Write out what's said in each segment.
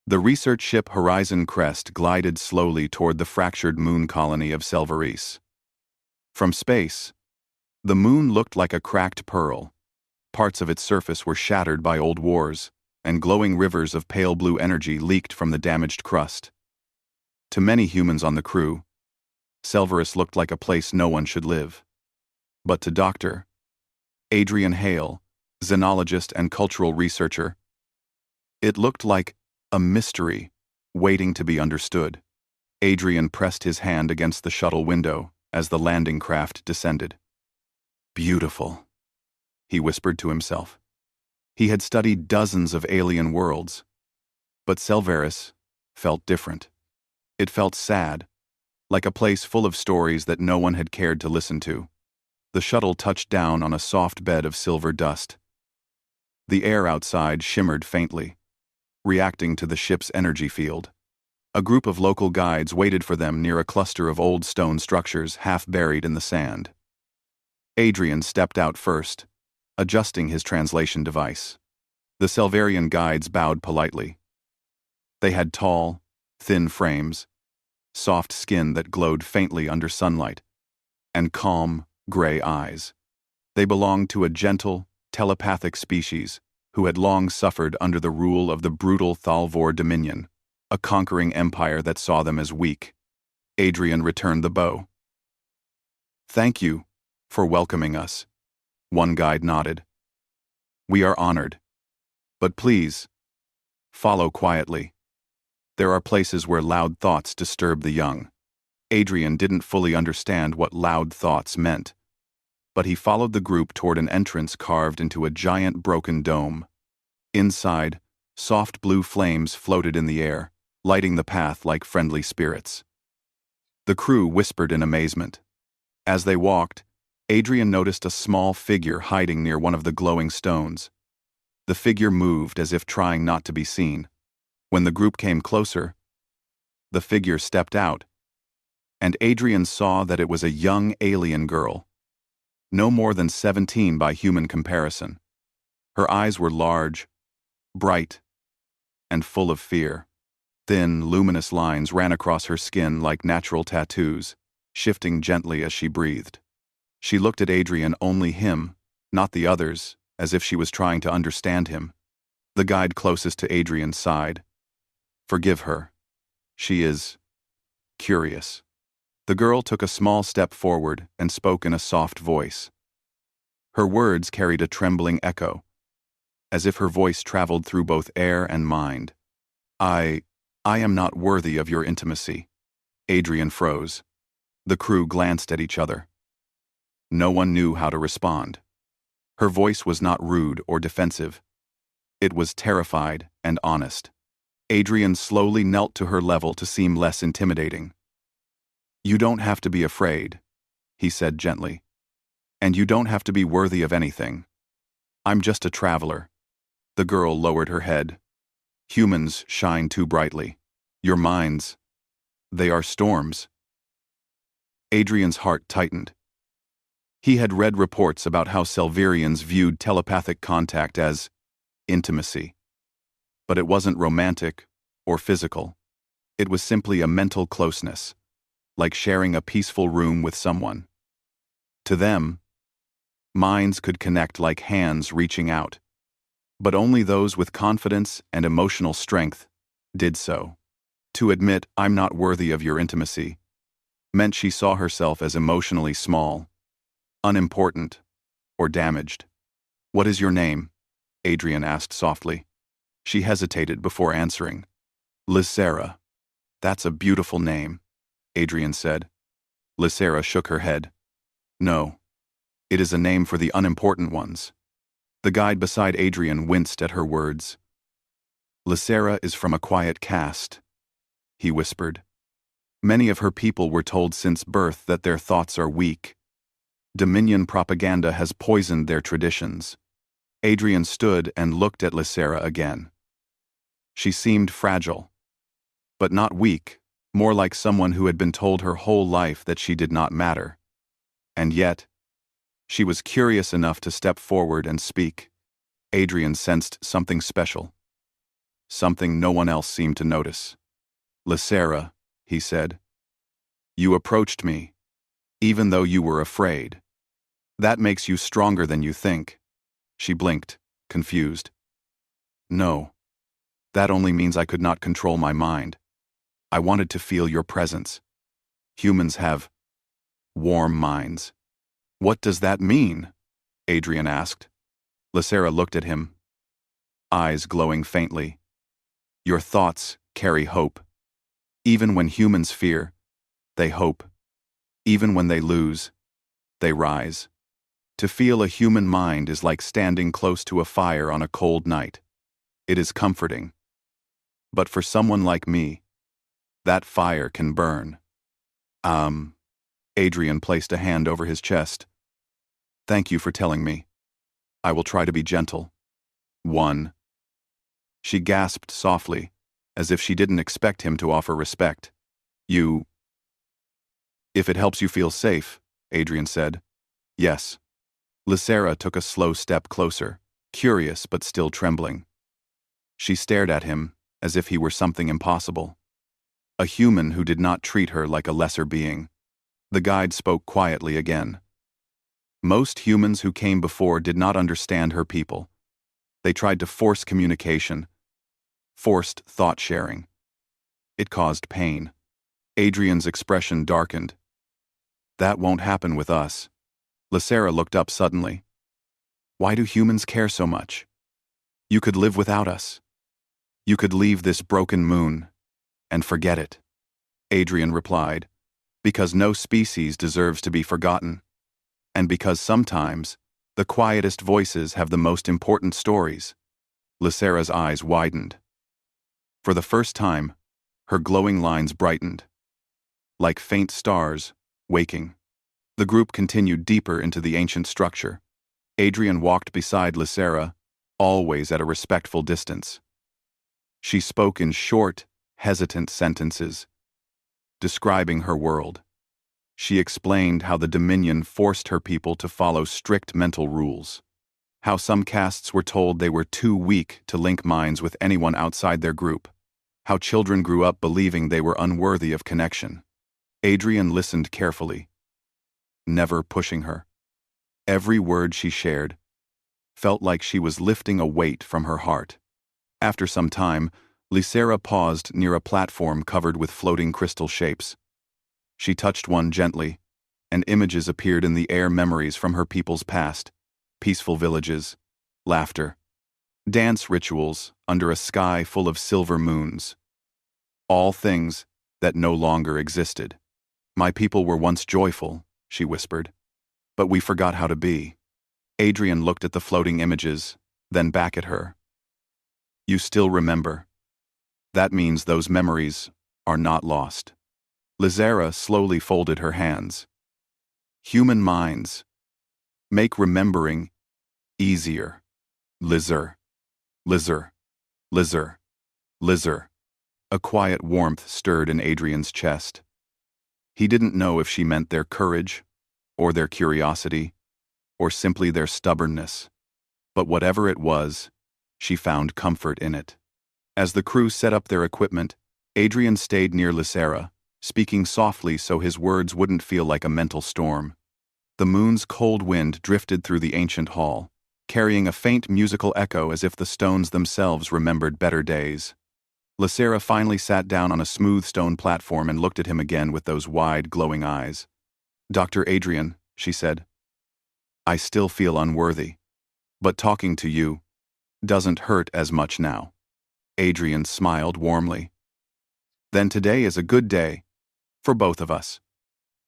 The research ship Horizon Crest glided slowly toward the fractured moon colony of Selvaris. From space, the moon looked like a cracked pearl. Parts of its surface were shattered by old wars, and glowing rivers of pale blue energy leaked from the damaged crust. To many humans on the crew, Selvaris looked like a place no one should live. But to Dr. Adrian Hale, xenologist and cultural researcher, it looked like a mystery waiting to be understood. Adrian pressed his hand against the shuttle window as the landing craft descended. "Beautiful," he whispered to himself. He had studied dozens of alien worlds, but Selvaris felt different. It felt sad, like a place full of stories that no one had cared to listen to. The shuttle touched down on a soft bed of silver dust. The air outside shimmered faintly, reacting to the ship's energy field. A group of local guides waited for them near a cluster of old stone structures half buried in the sand. Adrian stepped out first, adjusting his translation device. The Selvarian guides bowed politely. They had tall, thin frames, soft skin that glowed faintly under sunlight, and calm, gray eyes. They belonged to a gentle, telepathic species who had long suffered under the rule of the brutal Thalvor Dominion, a conquering empire that saw them as weak. Adrian returned the bow. "Thank you for welcoming us," one guide nodded. "We are honored. But please, follow quietly. There are places where loud thoughts disturb the young." Adrian didn't fully understand what loud thoughts meant, but he followed the group toward an entrance carved into a giant broken dome. Inside, soft blue flames floated in the air, lighting the path like friendly spirits. The crew whispered in amazement. As they walked, Adrian noticed a small figure hiding near one of the glowing stones. The figure moved as if trying not to be seen. When the group came closer, the figure stepped out, and Adrian saw that it was a young alien girl, no more than 17 by human comparison. Her eyes were large, bright, and full of fear. Thin, luminous lines ran across her skin like natural tattoos, shifting gently as she breathed. She looked at Adrian, only him, not the others, as if she was trying to understand him. The guide closest to Adrian sighed. "Forgive her. She is curious." The girl took a small step forward and spoke in a soft voice. Her words carried a trembling echo, as if her voice traveled through both air and mind. I am not worthy of your intimacy." Adrian froze. The crew glanced at each other. No one knew how to respond. Her voice was not rude or defensive. It was terrified and honest. Adrian slowly knelt to her level to seem less intimidating. "You don't have to be afraid," he said gently. "And you don't have to be worthy of anything. I'm just a traveler." The girl lowered her head. "Humans shine too brightly. Your minds, they are storms." Adrian's heart tightened. He had read reports about how Selvarians viewed telepathic contact as intimacy. But it wasn't romantic or physical. It was simply a mental closeness, like sharing a peaceful room with someone. To them, minds could connect like hands reaching out, but only those with confidence and emotional strength did so. To admit, "I'm not worthy of your intimacy," meant she saw herself as emotionally small, unimportant, or damaged. "What is your name?" Adrian asked softly. She hesitated before answering. "Lysera." "That's a beautiful name," Adrian said. Lysera shook her head. "No, it is a name for the unimportant ones." The guide beside Adrian winced at her words. "Lysera is from a quiet caste," he whispered. "Many of her people were told since birth that their thoughts are weak. Dominion propaganda has poisoned their traditions." Adrian stood and looked at Lysera again. She seemed fragile, but not weak, more like someone who had been told her whole life that she did not matter. And yet, she was curious enough to step forward and speak. Adrian sensed something special. something no one else seemed to notice. "Lysera," he said. "You approached me, even though you were afraid. That makes you stronger than you think." She blinked, confused. "No. That only means I could not control my mind. I wanted to feel your presence. Humans have warm minds." "What does that mean?" Adrian asked. Lysera looked at him, eyes glowing faintly. "Your thoughts carry hope. Even when humans fear, they hope. Even when they lose, they rise. To feel a human mind is like standing close to a fire on a cold night. It is comforting. But for someone like me, that fire can burn." Adrian placed a hand over his chest. "Thank you for telling me. I will try to be gentle." "One." She gasped softly, as if she didn't expect him to offer respect. "You—" "If it helps you feel safe," Adrian said. "Yes." Lysera took a slow step closer, curious but still trembling. She stared at him as if he were something impossible. A human who did not treat her like a lesser being. The guide spoke quietly again. "Most humans who came before did not understand her people. They tried to force communication, forced thought-sharing. It caused pain." Adrian's expression darkened. "That won't happen with us." Lysera looked up suddenly. "Why do humans care so much? You could live without us. You could leave this broken moon and forget it." Adrian replied, "Because no species deserves to be forgotten. And because sometimes the quietest voices have the most important stories." Lysera's eyes widened. For the first time, her glowing lines brightened, like faint stars, waking. The group continued deeper into the ancient structure. Adrian walked beside Lysera, always at a respectful distance. She spoke in short, hesitant sentences, describing her world. She explained how the Dominion forced her people to follow strict mental rules, how some castes were told they were too weak to link minds with anyone outside their group, how children grew up believing they were unworthy of connection. Adrian listened carefully, never pushing her. Every word she shared felt like she was lifting a weight from her heart. After some time, Lysera paused near a platform covered with floating crystal shapes. She touched one gently, and images appeared in the air, memories from her people's past, peaceful villages, laughter, dance rituals under a sky full of silver moons. All things that no longer existed. "My people were once joyful," she whispered, "but we forgot how to be." Adrian looked at the floating images, then back at her. "You still remember. That means those memories are not lost." Lysera slowly folded her hands. "Human minds make remembering easier. Lyser, Lyser, Lyser, Lyser." A quiet warmth stirred in Adrian's chest. He didn't know if she meant their courage, or their curiosity, or simply their stubbornness. But whatever it was, she found comfort in it. As the crew set up their equipment, Adrian stayed near Lysera, speaking softly so his words wouldn't feel like a mental storm. The moon's cold wind drifted through the ancient hall, carrying a faint musical echo as if the stones themselves remembered better days. Lysera finally sat down on a smooth stone platform and looked at him again with those wide, glowing eyes. "Dr. Adrian," she said, "I still feel unworthy, but talking to you doesn't hurt as much now." Adrian smiled warmly. "Then today is a good day for both of us."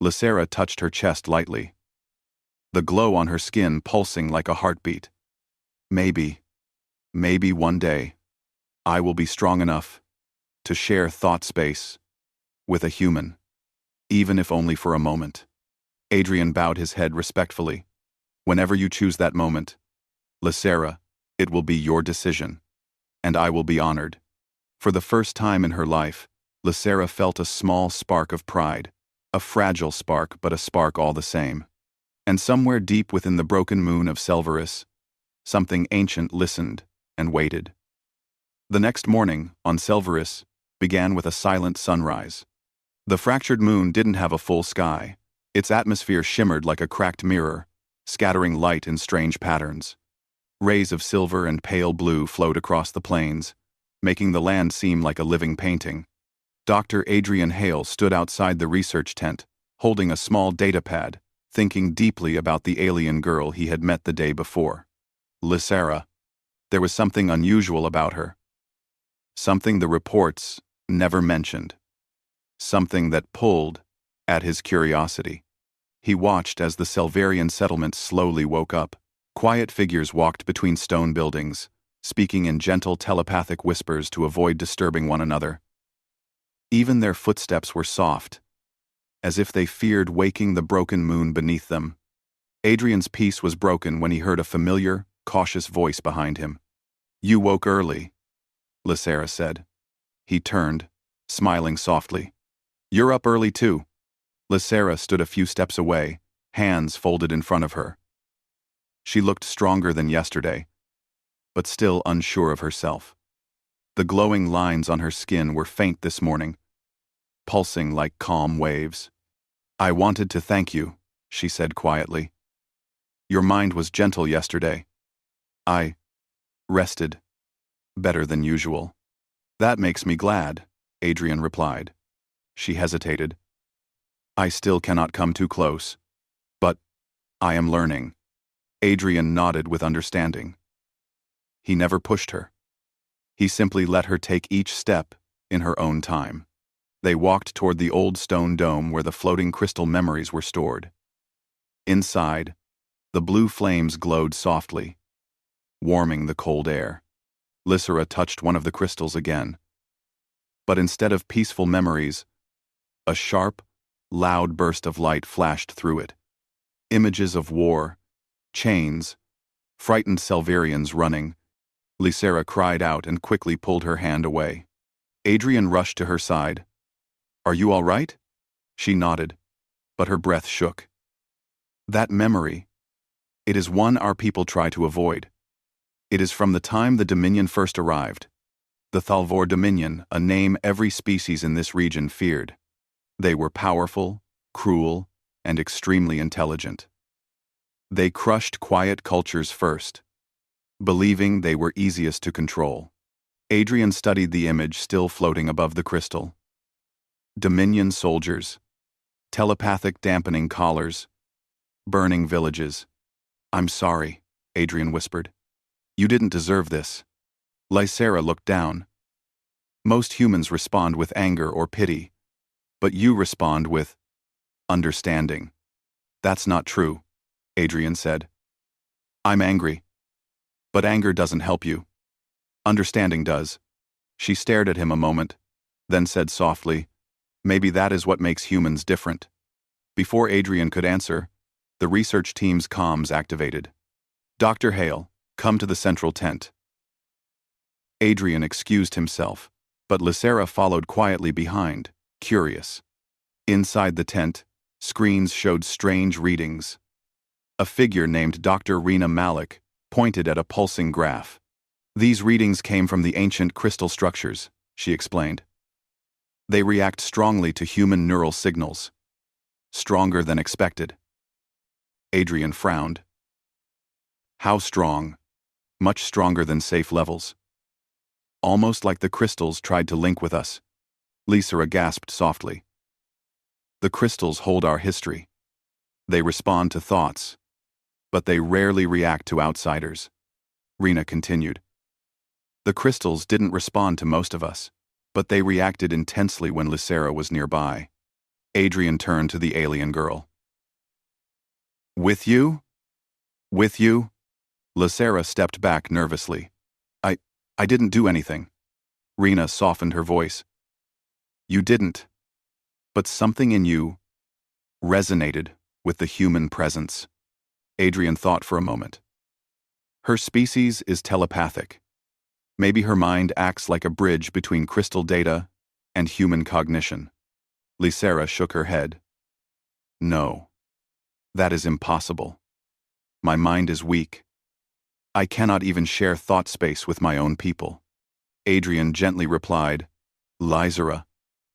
Lysera touched her chest lightly, the glow on her skin pulsing like a heartbeat. Maybe one day, I will be strong enough to share thought space with a human, even if only for a moment." Adrian bowed his head respectfully. "Whenever you choose that moment, Lysera, it will be your decision, and I will be honored." For the first time in her life, Lysera felt a small spark of pride, a fragile spark, but a spark all the same. And somewhere deep within the broken moon of Selvaris, something ancient listened and waited. The next morning, on Selvaris, began with a silent sunrise. The fractured moon didn't have a full sky. Its atmosphere shimmered like a cracked mirror, scattering light in strange patterns. Rays of silver and pale blue flowed across the plains, making the land seem like a living painting. Dr. Adrian Hale stood outside the research tent, holding a small datapad, thinking deeply about the alien girl he had met the day before. Lysera. There was something unusual about her. Something the reports never mentioned. Something that pulled at his curiosity. He watched as the Selvarian settlement slowly woke up. Quiet figures walked between stone buildings, speaking in gentle telepathic whispers to avoid disturbing one another. Even their footsteps were soft, as if they feared waking the broken moon beneath them. Adrian's peace was broken when he heard a familiar, cautious voice behind him. "You woke early," Lysera said. He turned, smiling softly. "You're up early too." Lysera stood a few steps away, hands folded in front of her. She looked stronger than yesterday, but still unsure of herself. The glowing lines on her skin were faint this morning, pulsing like calm waves. "I wanted to thank you," she said quietly. "Your mind was gentle yesterday. I rested better than usual." "That makes me glad," Adrian replied. She hesitated. "I still cannot come too close, but I am learning." Adrian nodded with understanding. He never pushed her. He simply let her take each step in her own time. They walked toward the old stone dome where the floating crystal memories were stored. Inside, the blue flames glowed softly, warming the cold air. Lysera touched one of the crystals again. But instead of peaceful memories, a sharp, loud burst of light flashed through it. Images of war, chains, frightened Selvarians running. Lysera cried out and quickly pulled her hand away. Adrian rushed to her side. "Are you all right?" She nodded, but her breath shook. "That memory, it is one our people try to avoid. It is from the time the Dominion first arrived. The Thalvor Dominion, a name every species in this region feared. They were powerful, cruel, and extremely intelligent. They crushed quiet cultures first, believing they were easiest to control." Adrian studied the image still floating above the crystal. Dominion soldiers, telepathic dampening collars, burning villages. "I'm sorry," Adrian whispered. "You didn't deserve this." Lysera looked down. "Most humans respond with anger or pity, but you respond with understanding." "That's not true," Adrian said. "I'm angry. But anger doesn't help you. Understanding does." She stared at him a moment, then said softly, "Maybe that is what makes humans different." Before Adrian could answer, the research team's comms activated. "Dr. Hale, come to the central tent." Adrian excused himself, but Lysera followed quietly behind, curious. Inside the tent, screens showed strange readings. A figure named Dr. Rena Malik pointed at a pulsing graph. "These readings came from the ancient crystal structures," she explained. "They react strongly to human neural signals. Stronger than expected." Adrian frowned. "How strong?" "Much stronger than safe levels. Almost like the crystals tried to link with us." Lysera gasped softly. "The crystals hold our history. They respond to thoughts, but they rarely react to outsiders." Rena continued. "The crystals didn't respond to most of us, but they reacted intensely when Lysera was nearby." Adrian turned to the alien girl. "With you?" "With you?" Lysera stepped back nervously. I didn't do anything." Rena softened her voice. "You didn't. But something in you resonated with the human presence." Adrian thought for a moment. "Her species is telepathic. Maybe her mind acts like a bridge between crystal data and human cognition." Lysera shook her head. "No. That is impossible. My mind is weak. I cannot even share thought space with my own people." Adrian gently replied, "Lysera,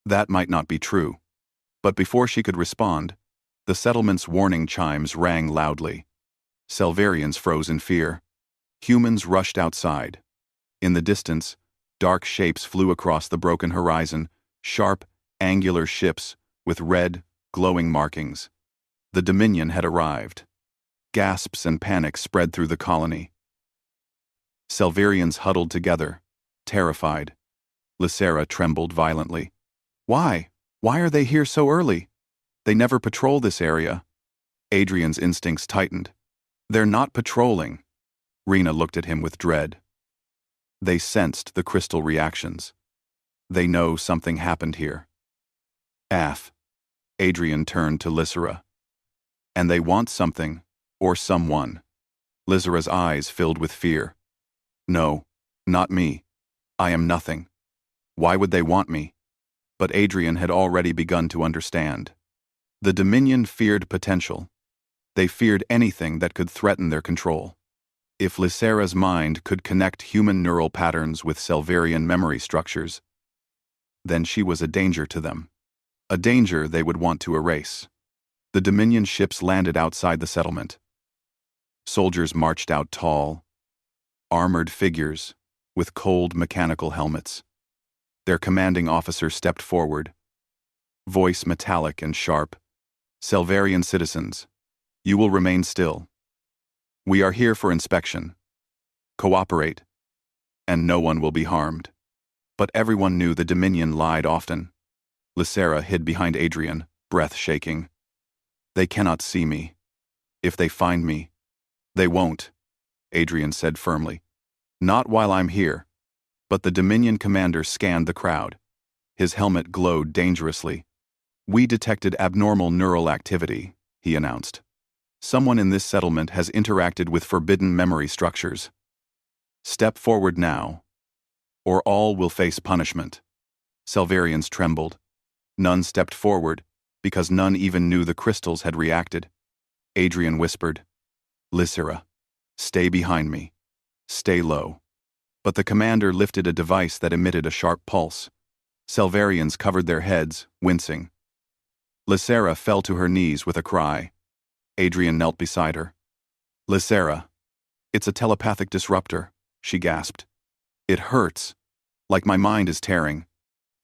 that might not be true." But before she could respond, the settlement's warning chimes rang loudly. Selvarians froze in fear. Humans rushed outside. In the distance, dark shapes flew across the broken horizon, sharp, angular ships with red, glowing markings. The Dominion had arrived. Gasps and panic spread through the colony. Selvarians huddled together, terrified. Lysera trembled violently. Why? Why are they here so early? They never patrol this area. Adrian's instincts tightened. They're not patrolling. Rena looked at him with dread. They sensed the crystal reactions. They know something happened here. Af. Adrian turned to Lysera. And they want something, or someone. Lysera's eyes filled with fear. No, not me. I am nothing. Why would they want me? But Adrian had already begun to understand. The Dominion feared potential. They feared anything that could threaten their control. If Lysera's mind could connect human neural patterns with Selvarian memory structures, then she was a danger to them. A danger they would want to erase. The Dominion ships landed outside the settlement. Soldiers marched out tall, armored figures with cold mechanical helmets. Their commanding officer stepped forward, voice metallic and sharp. "Selvarian citizens, you will remain still. We are here for inspection. Cooperate, and no one will be harmed." But everyone knew the Dominion lied often. Lysera hid behind Adrian, breath shaking. "They cannot see me. If they find me, they won't," Adrian said firmly. "Not while I'm here." But the Dominion commander scanned the crowd. His helmet glowed dangerously. "We detected abnormal neural activity," he announced. "Someone in this settlement has interacted with forbidden memory structures. Step forward now, or all will face punishment." Selvarians trembled. None stepped forward, because none even knew the crystals had reacted. Adrian whispered, "Lysera, stay behind me. Stay low." But the commander lifted a device that emitted a sharp pulse. Selvarians covered their heads, wincing. Lysera fell to her knees with a cry. Adrian knelt beside her. "Lysera, it's a telepathic disruptor," she gasped. "It hurts, like my mind is tearing."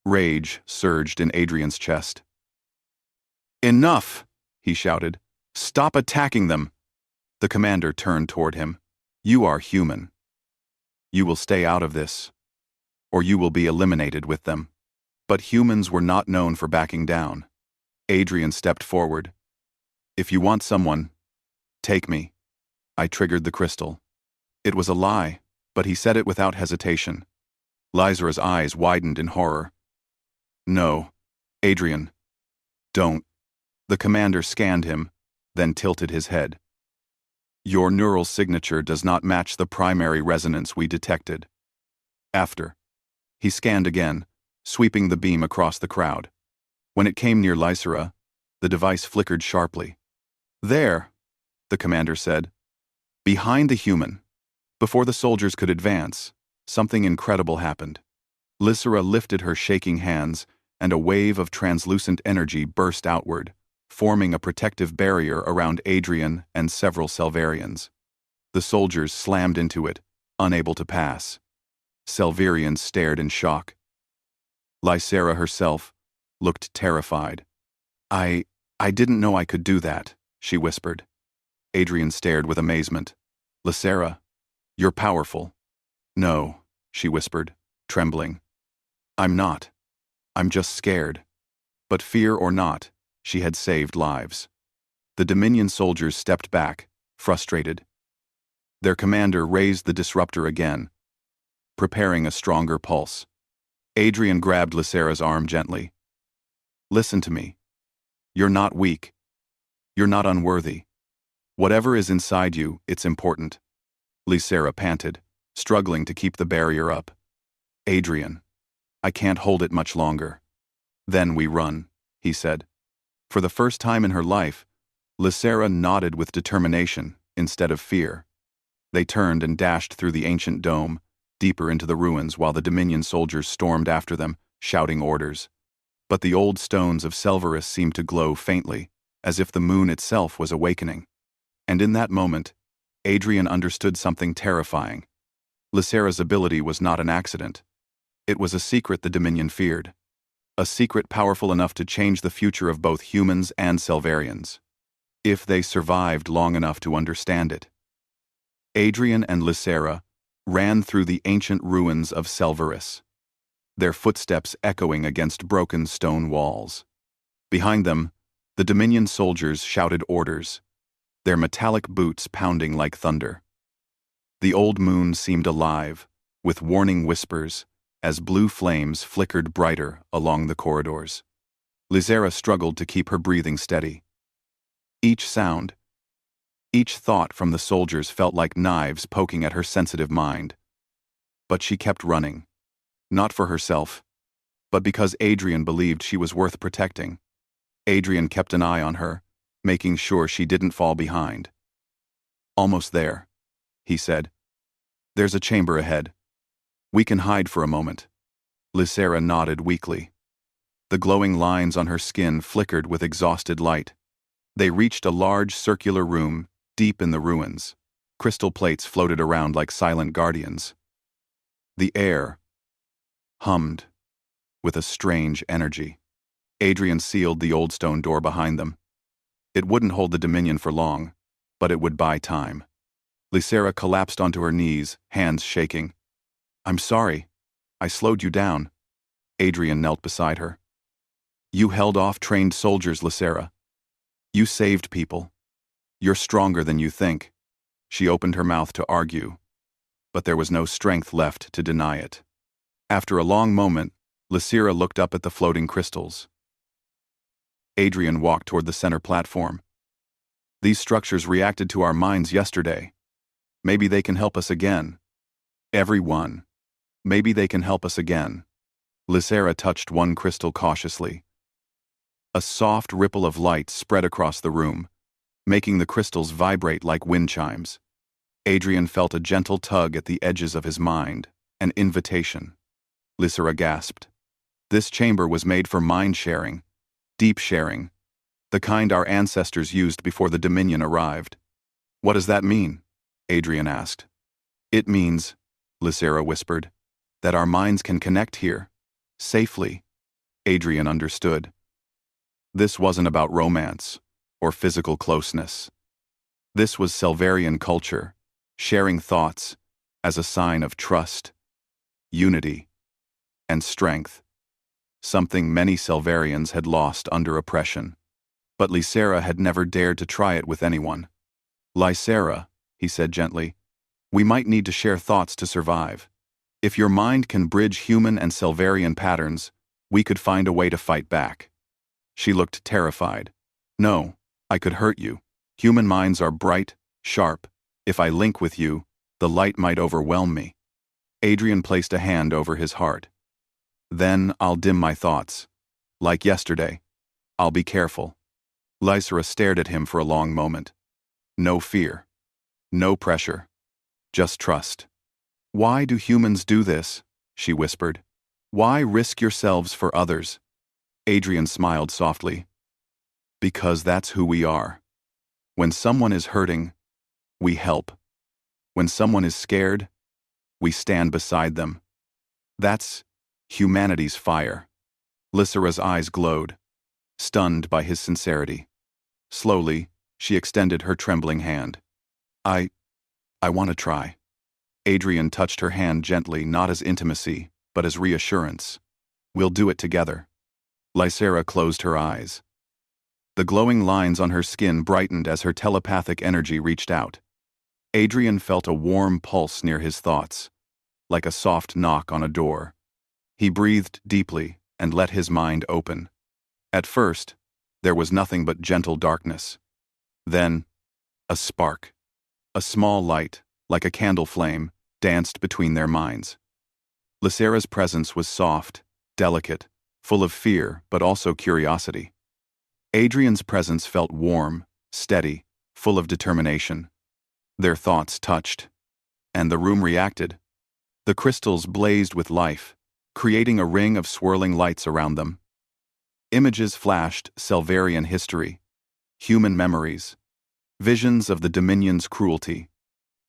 Rage surged in Adrian's chest. "Enough!" he shouted. "Stop attacking them!" The commander turned toward him. "You are human. You will stay out of this, or you will be eliminated with them." But humans were not known for backing down. Adrian stepped forward. "If you want someone, take me." I triggered the crystal. It was a lie, but he said it without hesitation. Lysera's eyes widened in horror. "No, Adrian, don't." The commander scanned him, then tilted his head. "Your neural signature does not match the primary resonance we detected." After. He scanned again, sweeping the beam across the crowd. When it came near Lysera, the device flickered sharply. "There," the commander said. "Behind the human." Before the soldiers could advance, something incredible happened. Lysera lifted her shaking hands, and a wave of translucent energy burst outward, forming a protective barrier around Adrian and several Selvarians. The soldiers slammed into it, unable to pass. Selvarians stared in shock. Lysera herself looked terrified. I didn't know I could do that," she whispered. Adrian stared with amazement. "Lysera, you're powerful." "No," she whispered, trembling. "I'm not. I'm just scared." But fear or not, she had saved lives. The Dominion soldiers stepped back, frustrated. Their commander raised the disruptor again, preparing a stronger pulse. Adrian grabbed Lysera's arm gently. "Listen to me. You're not weak. You're not unworthy. Whatever is inside you, it's important." Lysera panted, struggling to keep the barrier up. "Adrian, I can't hold it much longer." "Then we run," he said. For the first time in her life, Lysera nodded with determination instead of fear. They turned and dashed through the ancient dome, deeper into the ruins while the Dominion soldiers stormed after them, shouting orders. But the old stones of Selvaris seemed to glow faintly, as if the moon itself was awakening. And in that moment, Adrian understood something terrifying. Lysera's ability was not an accident. It was a secret the Dominion feared. A secret powerful enough to change the future of both humans and Selvarians, if they survived long enough to understand it. Adrian and Lysera ran through the ancient ruins of Selvaris, their footsteps echoing against broken stone walls. Behind them, the Dominion soldiers shouted orders, their metallic boots pounding like thunder. The old moon seemed alive, with warning whispers, as blue flames flickered brighter along the corridors. Lysera struggled to keep her breathing steady. Each sound, each thought from the soldiers felt like knives poking at her sensitive mind. But she kept running, not for herself, but because Adrian believed she was worth protecting. Adrian kept an eye on her, making sure she didn't fall behind. "Almost there," he said. "There's a chamber ahead. We can hide for a moment." Lysera nodded weakly. The glowing lines on her skin flickered with exhausted light. They reached a large circular room deep in the ruins. Crystal plates floated around like silent guardians. The air hummed with a strange energy. Adrian sealed the old stone door behind them. It wouldn't hold the Dominion for long, but it would buy time. Lysera collapsed onto her knees, hands shaking. "I'm sorry. I slowed you down." Adrian knelt beside her. "You held off trained soldiers, Lysera. You saved people. You're stronger than you think." She opened her mouth to argue, but there was no strength left to deny it. After a long moment, Lysera looked up at the floating crystals. Adrian walked toward the center platform. "These structures reacted to our minds yesterday. Maybe they can help us again. Everyone. Maybe they can help us again." Lysera touched one crystal cautiously. A soft ripple of light spread across the room, making the crystals vibrate like wind chimes. Adrian felt a gentle tug at the edges of his mind, an invitation. Lysera gasped. This chamber was made for mind sharing, deep sharing, the kind our ancestors used before the Dominion arrived. "What does that mean?" Adrian asked. "It means," Lysera whispered, "that our minds can connect here, safely." Adrian understood. This wasn't about romance or physical closeness. This was Selvarian culture, sharing thoughts as a sign of trust, unity, and strength, something many Selvarians had lost under oppression. But Lysera had never dared to try it with anyone. "Lysera," he said gently, "we might need to share thoughts to survive. If your mind can bridge human and Selvarian patterns, we could find a way to fight back." She looked terrified. "No, I could hurt you. Human minds are bright, sharp. If I link with you, the light might overwhelm me." Adrian placed a hand over his heart. "Then I'll dim my thoughts. Like yesterday. I'll be careful." Lysera stared at him for a long moment. No fear. No pressure. Just trust. "Why do humans do this?" she whispered. "Why risk yourselves for others?" Adrian smiled softly. "Because that's who we are. When someone is hurting, we help. When someone is scared, we stand beside them. That's humanity's fire." Lysera's eyes glowed, stunned by his sincerity. Slowly, she extended her trembling hand. I want to try." Adrian touched her hand gently, not as intimacy, but as reassurance. "We'll do it together." Lysera closed her eyes. The glowing lines on her skin brightened as her telepathic energy reached out. Adrian felt a warm pulse near his thoughts, like a soft knock on a door. He breathed deeply and let his mind open. At first, there was nothing but gentle darkness. Then, a spark. A small light, like a candle flame, danced between their minds. Lysera's presence was soft, delicate, full of fear but also curiosity. Adrian's presence felt warm, steady, full of determination. Their thoughts touched, and the room reacted. The crystals blazed with life, creating a ring of swirling lights around them. Images flashed: Selvarian history, human memories, visions of the Dominion's cruelty.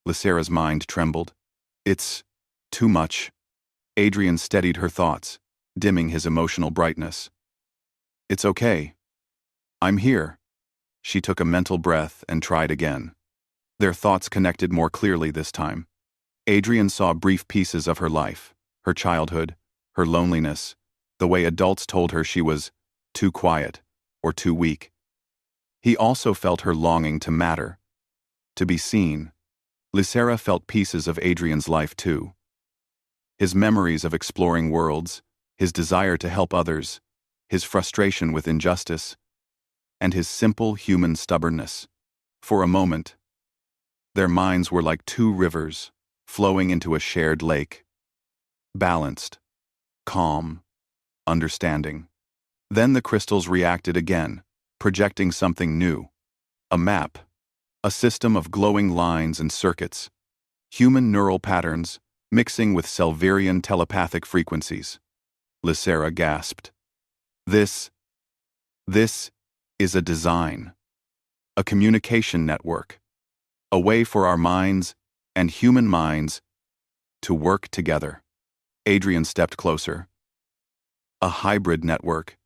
Lysera's mind trembled. It's too much. Adrian steadied her thoughts, dimming his emotional brightness. It's okay. I'm here. She took a mental breath and tried again. Their thoughts connected more clearly this time. Adrian saw brief pieces of her life, her childhood, her loneliness, the way adults told her she was too quiet or too weak. He also felt her longing to matter, to be seen. Lysera felt pieces of Adrian's life too. His memories of exploring worlds, his desire to help others, his frustration with injustice, and his simple human stubbornness. For a moment, their minds were like two rivers, flowing into a shared lake. Balanced, calm, understanding. Then the crystals reacted again, projecting something new. A map, a system of glowing lines and circuits, human neural patterns mixing with Selvarian telepathic frequencies. Lysera gasped. This is a design, a communication network, a way for our minds and human minds to work together. Adrian stepped closer. A hybrid network,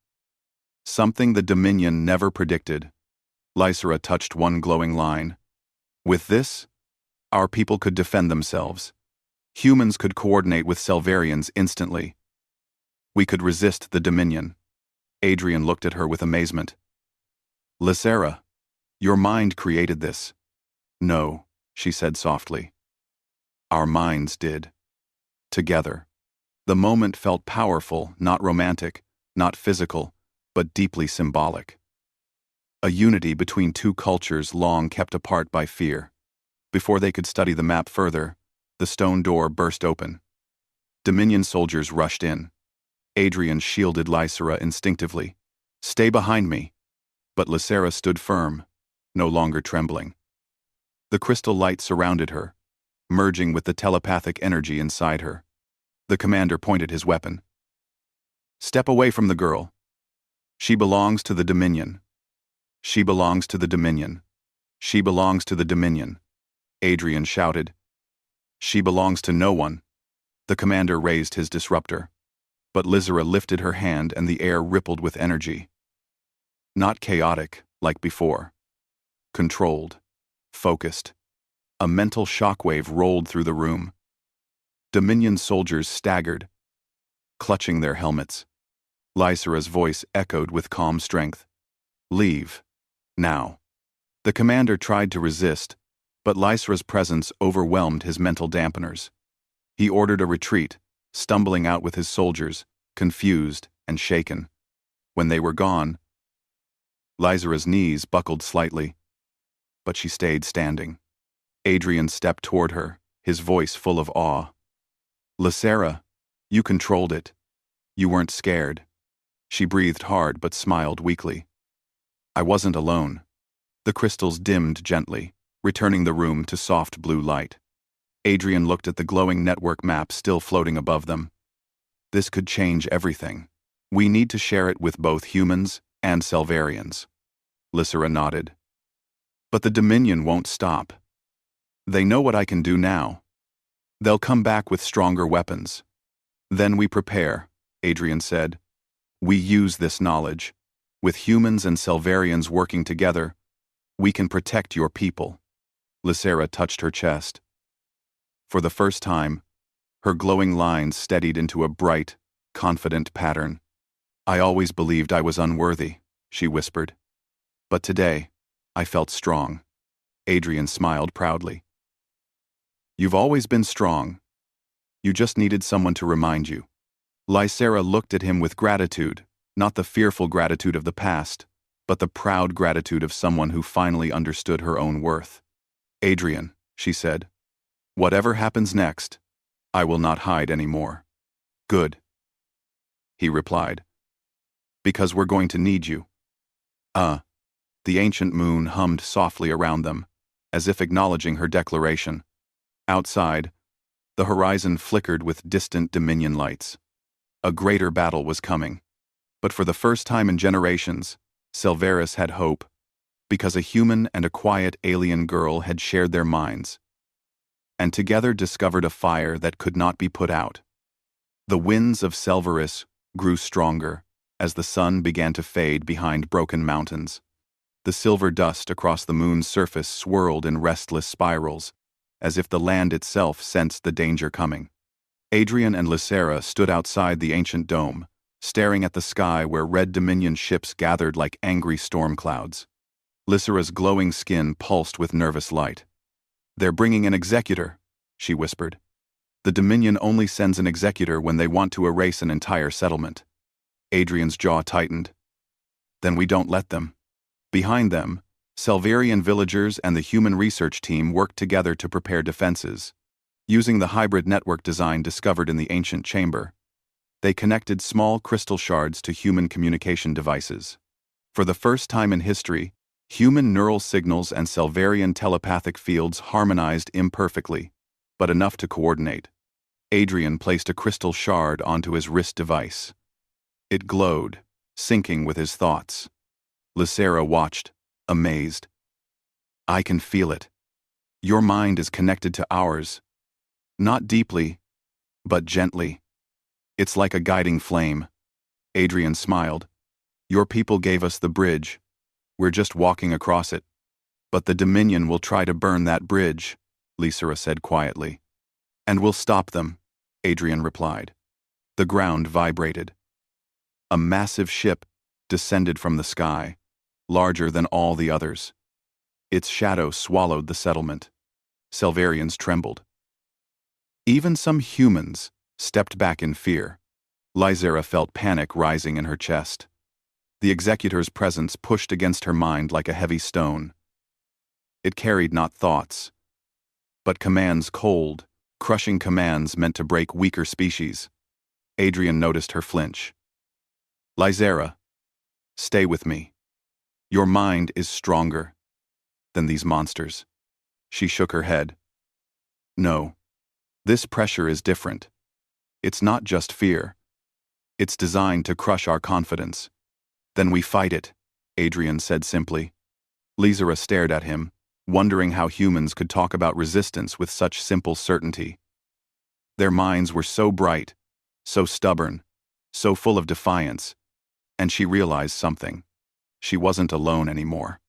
something the Dominion never predicted. Lysera touched one glowing line. With this, our people could defend themselves. Humans could coordinate with Selvarians instantly. We could resist the Dominion. Adrian looked at her with amazement. Lysera, your mind created this. No, she said softly. Our minds did. Together. The moment felt powerful, not romantic, not physical, but deeply symbolic. A unity between two cultures long kept apart by fear. Before they could study the map further, the stone door burst open. Dominion soldiers rushed in. Adrian shielded Lysera instinctively. Stay behind me. But Lysera stood firm, no longer trembling. The crystal light surrounded her, merging with the telepathic energy inside her. The commander pointed his weapon. Step away from the girl. She belongs to the Dominion. She belongs to the Dominion. She belongs to the Dominion. Adrian shouted. She belongs to no one. The commander raised his disruptor. But Lysera lifted her hand and the air rippled with energy. Not chaotic, like before. Controlled. Focused. A mental shockwave rolled through the room. Dominion soldiers staggered, clutching their helmets. Lysera's voice echoed with calm strength. Leave. Now. The commander tried to resist, but Lysera's presence overwhelmed his mental dampeners. He ordered a retreat, stumbling out with his soldiers, confused and shaken. When they were gone, Lysera's knees buckled slightly, but she stayed standing. Adrian stepped toward her, his voice full of awe. Lysera, you controlled it. You weren't scared. She breathed hard but smiled weakly. I wasn't alone. The crystals dimmed gently, returning the room to soft blue light. Adrian looked at the glowing network map still floating above them. This could change everything. We need to share it with both humans and Selvarians. Lysera nodded. But the Dominion won't stop. They know what I can do now. They'll come back with stronger weapons. Then we prepare, Adrian said. We use this knowledge. With humans and Selvarians working together, we can protect your people. Lysera touched her chest. For the first time, her glowing lines steadied into a bright, confident pattern. I always believed I was unworthy, she whispered. But today, I felt strong. Adrian smiled proudly. You've always been strong. You just needed someone to remind you. Lysera looked at him with gratitude, not the fearful gratitude of the past, but the proud gratitude of someone who finally understood her own worth. Adrian, she said, whatever happens next, I will not hide anymore. Good, he replied. Because we're going to need you. The ancient moon hummed softly around them, as if acknowledging her declaration. Outside, The horizon flickered with distant Dominion lights. A greater battle was coming. But for the first time in generations, Selvaris had hope, because a human and a quiet alien girl had shared their minds, and together discovered a fire that could not be put out. The winds of Selvaris grew stronger as the sun began to fade behind broken mountains. The silver dust across the moon's surface swirled in restless spirals, as if the land itself sensed the danger coming. Adrian and Lysera stood outside the ancient dome, staring at the sky where red Dominion ships gathered like angry storm clouds. Lysera's glowing skin pulsed with nervous light. "They're bringing an executor," she whispered. "The Dominion only sends an executor when they want to erase an entire settlement." Adrian's jaw tightened. "Then we don't let them." Behind them, Selvarian villagers and the human research team worked together to prepare defenses. Using the hybrid network design discovered in the ancient chamber, they connected small crystal shards to human communication devices. For the first time in history, human neural signals and Selvarian telepathic fields harmonized imperfectly, but enough to coordinate. Adrian placed a crystal shard onto his wrist device. It glowed, syncing with his thoughts. Lysera watched, amazed. "I can feel it. Your mind is connected to ours. Not deeply, but gently. It's like a guiding flame." Adrian smiled. "Your people gave us the bridge. We're just walking across it. But the Dominion will try to burn that bridge," Lysera said quietly. "And we'll stop them," Adrian replied. The ground vibrated. A massive ship descended from the sky, larger than all the others. Its shadow swallowed the settlement. Selvarians trembled. Even some humans stepped back in fear. Lysera felt panic rising in her chest. The executor's presence pushed against her mind like a heavy stone. It carried not thoughts, but commands, cold, crushing commands meant to break weaker species. Adrian noticed her flinch. "Lysera, stay with me. Your mind is stronger than these monsters." She shook her head. "No, this pressure is different. It's not just fear. It's designed to crush our confidence." "Then we fight it," Adrian said simply. Lysera stared at him, wondering how humans could talk about resistance with such simple certainty. Their minds were so bright, so stubborn, so full of defiance, and she realized something. She wasn't alone anymore.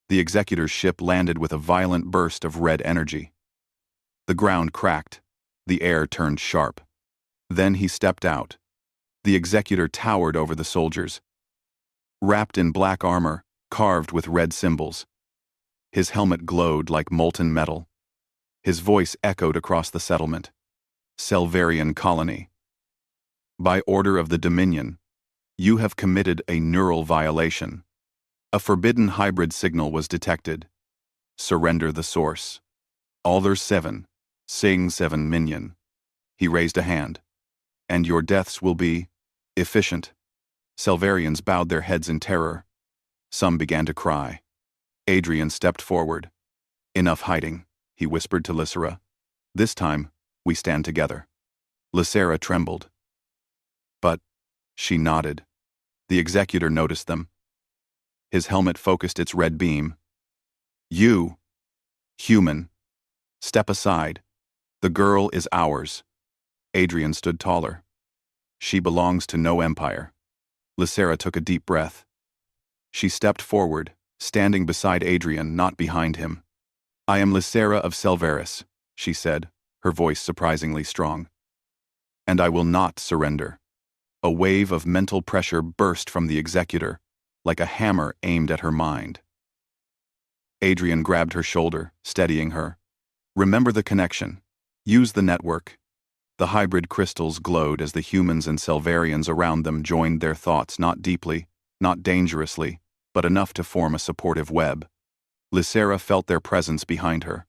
The executor's ship landed with a violent burst of red energy. The ground cracked. The air turned sharp. Then he stepped out. The executor towered over the soldiers, wrapped in black armor, carved with red symbols. His helmet glowed like molten metal. His voice echoed across the settlement. "Selvarian colony. By order of the Dominion, you have committed a neural violation. A forbidden hybrid signal was detected. Surrender the source. Alder 7, Sing 7 Minion." He raised a hand. "And your deaths will be efficient." Selvarians bowed their heads in terror. Some began to cry. Adrian stepped forward. "Enough hiding," he whispered to Lysera. "This time, we stand together." Lysera trembled. "But," she nodded. The executor noticed them. His helmet focused its red beam. "You, human, step aside. The girl is ours." Adrian stood taller. "She belongs to no empire." Lysera took a deep breath. She stepped forward, standing beside Adrian, not behind him. "I am Lysera of Selvaris," she said, her voice surprisingly strong. "And I will not surrender." A wave of mental pressure burst from the executor, like a hammer aimed at her mind. Adrian grabbed her shoulder, steadying her. "Remember the connection. Use the network." The hybrid crystals glowed as the humans and Selvarians around them joined their thoughts, not deeply, not dangerously, but enough to form a supportive web. Lysera felt their presence behind her.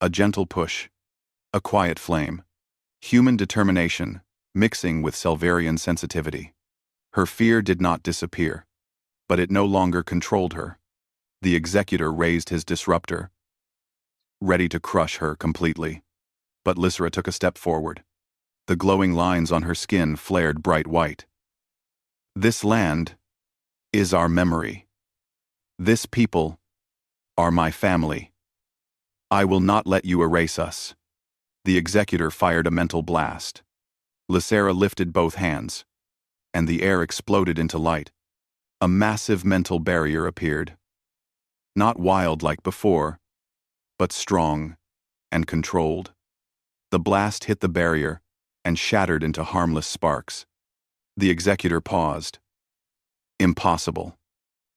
A gentle push. A quiet flame. Human determination, mixing with Selvarian sensitivity. Her fear did not disappear, but it no longer controlled her. The executor raised his disruptor, ready to crush her completely. But Lysera took a step forward. The glowing lines on her skin flared bright white. This land is our memory. This people are my family. I will not let you erase us. The executor fired a mental blast. Lysera lifted both hands, and the air exploded into light. A massive mental barrier appeared. Not wild like before, but strong and controlled. The blast hit the barrier and shattered into harmless sparks. The executor paused. Impossible.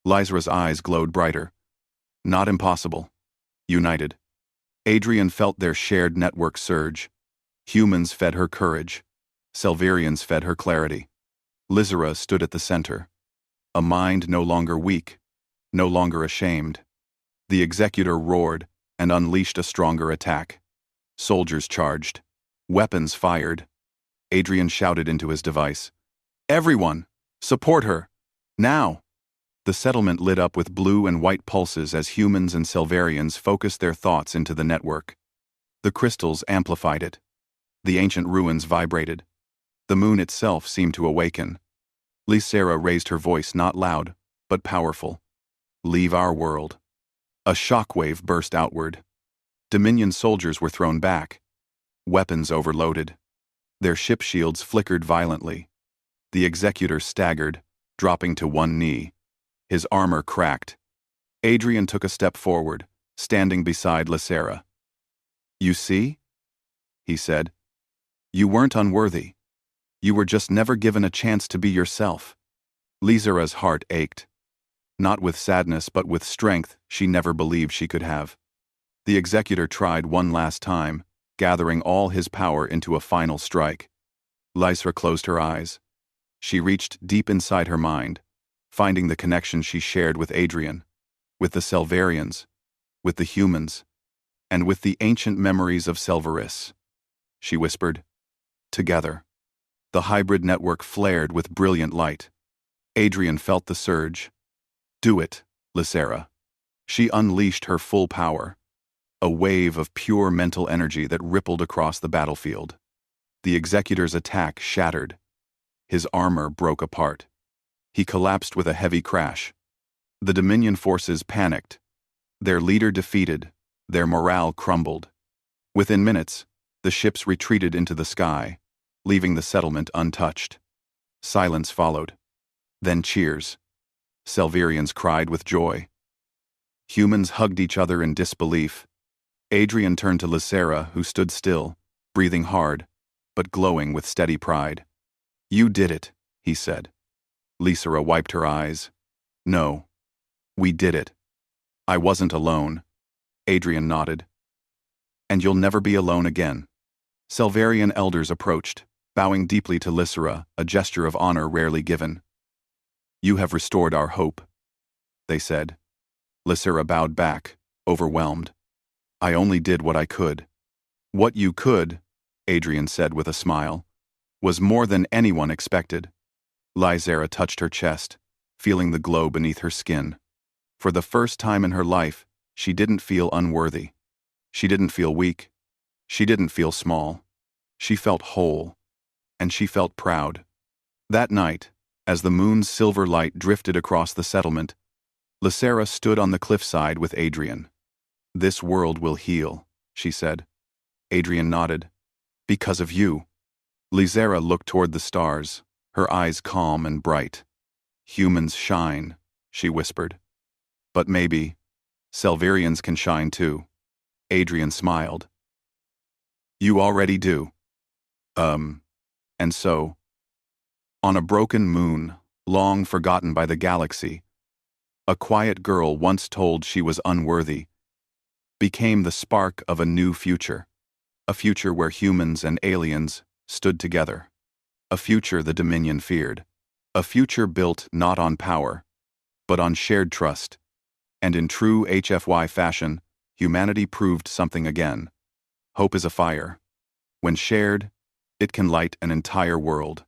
Lysera's eyes glowed brighter. Not impossible. United. Adrian felt their shared network surge. Humans fed her courage. Selverians fed her clarity. Lysera stood at the center. A mind no longer weak, no longer ashamed. The executor roared and unleashed a stronger attack. Soldiers charged. Weapons fired. Adrian shouted into his device. Everyone, support her! Now! The settlement lit up with blue and white pulses as humans and Selverians focused their thoughts into the network. The crystals amplified it. The ancient ruins vibrated. The moon itself seemed to awaken. Lysera raised her voice not loud, but powerful. Leave our world. A shockwave burst outward. Dominion soldiers were thrown back. Weapons overloaded. Their ship shields flickered violently. The executor staggered, dropping to one knee. His armor cracked. Adrian took a step forward, standing beside Lysera. You see? He said. You weren't unworthy. You were just never given a chance to be yourself. Lysera's heart ached. Not with sadness but with strength she never believed she could have. The executor tried one last time, gathering all his power into a final strike. Lysera closed her eyes. She reached deep inside her mind, finding the connection she shared with Adrian, with the Selverians, with the humans, and with the ancient memories of Selvaris. She whispered, together. The hybrid network flared with brilliant light. Adrian felt the surge. Do it, Lysera. She unleashed her full power, a wave of pure mental energy that rippled across the battlefield. The executor's attack shattered. His armor broke apart. He collapsed with a heavy crash. The Dominion forces panicked. Their leader defeated, their morale crumbled. Within minutes, the ships retreated into the sky, leaving the settlement untouched. Silence followed. Then cheers. Selverians cried with joy. Humans hugged each other in disbelief. Adrian turned to Lysera, who stood still, breathing hard, but glowing with steady pride. You did it, he said. Lysera wiped her eyes. No. We did it. I wasn't alone. Adrian nodded. And you'll never be alone again. Selverian elders approached, bowing deeply to Lysera, a gesture of honor rarely given. You have restored our hope, they said. Lysera bowed back, overwhelmed. I only did what I could. What you could, Adrian said with a smile, was more than anyone expected. Lysera touched her chest, feeling the glow beneath her skin. For the first time in her life, she didn't feel unworthy. She didn't feel weak. She didn't feel small. She felt whole. And she felt proud. That night, as the moon's silver light drifted across the settlement, Lysera stood on the cliffside with Adrian. This world will heal, she said. Adrian nodded. Because of you. Lysera looked toward the stars, her eyes calm and bright. Humans shine, she whispered. But maybe, Selverians can shine too. Adrian smiled. You already do. And so, on a broken moon, long forgotten by the galaxy, a quiet girl once told she was unworthy, became the spark of a new future. A future where humans and aliens stood together. A future the Dominion feared. A future built not on power, but on shared trust. And in true HFY fashion, humanity proved something again. Hope is a fire. When shared, it can light an entire world.